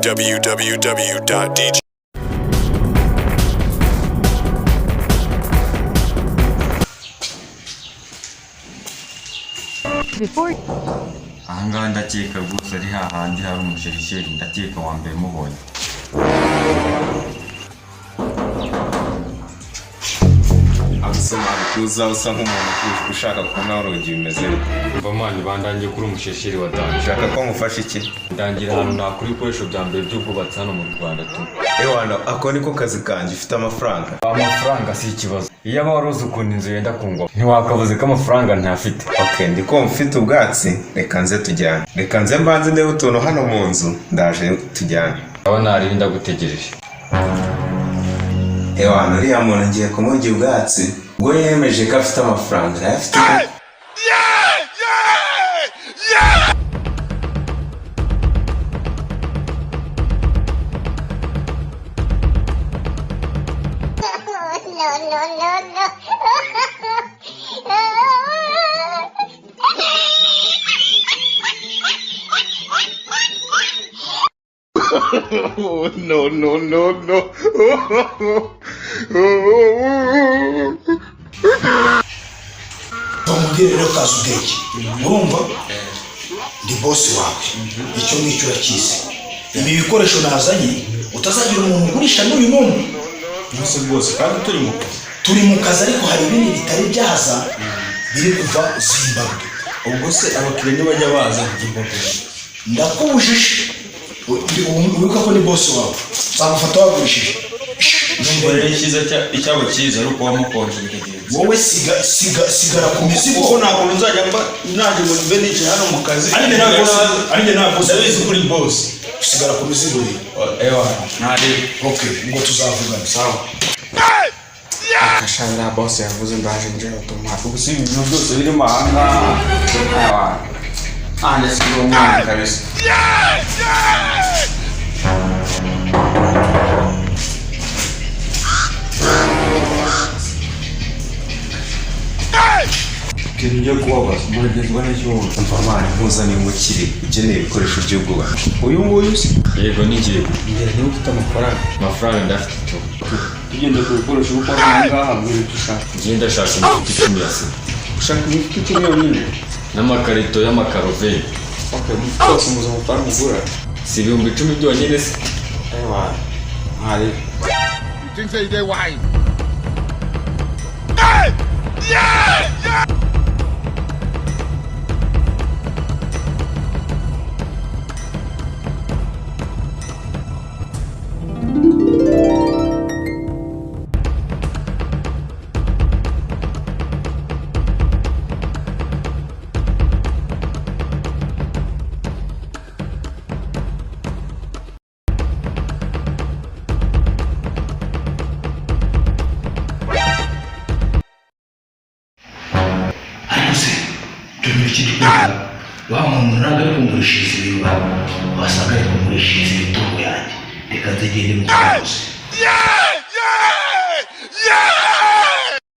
www.dj Before ahangaha ndakeka gusa ari hahandi hari umusheri ndakeka wa mbere mubonye. Abisema kuza usa nk'umuntu ushaka kubona urugi bimeze Umva mani bandangiye kuri umusheri wa danje. ushaka ko ngufasha iki Ndangira ahantu nakuri ibikoresho bya mbere by'ubwubatsi hano mu Rwanda tu. ewana ako niko kazi kanjye ufite amafaranga Amafaranga si ikibazo. Iyo aba waruzi ukuntu inzu yenda kungwa ntiwakavuze ko amafaranga ntafite. okay ndikumva ufite ubwatsi reka nze tujyane reka nze mbanze ndebe utuntu hano mu nzu ndaje tujyane Aba nari ndagutegereje. ewana uriya muntu ngiye kumugira ubwatsi ubwo yemeje ko afite amafaranga arayafite no, no, no, no. Bamubwire rero kazi ubwenge urumva ndi bosi wawe icyo ngicyo urakizi ibi bikoresho nazanye utazagira umuntu ugurisha n'uyu muntu umunsi rwose kandi turi mu kazi ariko hari ibindi bitari byaza biri kuva Zimbabwe ubwo se abakiriya ntibajya baza Zimbabwe ndakubujije wibuka ko ni bosi wawe nzamufata wagurishije numva rero icyabo cyiza ari uko wamukonje wowe sigara ku mizigo kuko ntabwo nzajya mba naje ngo mbe nicaye hano mu kazi arinde ntabwo ndabizi kuri boss sigara ku mizigo ewa ntari okay ngo tuzavugana sawa akashanga boss yavuze ndaje nje automat gusa ibintu byose birimo ahangaha ewa ande sigo mwana kabisa Kinje kubabaza muragezwa n'icyo mvamana mpuzaniye umukire ukeneye ibikoresho by'ubwubatsi uyu nguyu se Yego nigiye. ngera niba ufite Amafaranga ndafite tu. tugende ku bikoresho uko ahangaha mbere dushaka Ngiye ndashaka imiti 10 ya se. ushaka imiti icumi yonyine N'amakarito y'amakaroveri. okay twose muzo amafaranga ugura Si ibihumbi 10 byonyine se. ewa ntari You think they wine? wa muntu ntabwo ari kumurishiriza ibintu wasanga ari kumurishiriza imitungo yanjye reka nzegende mu kazi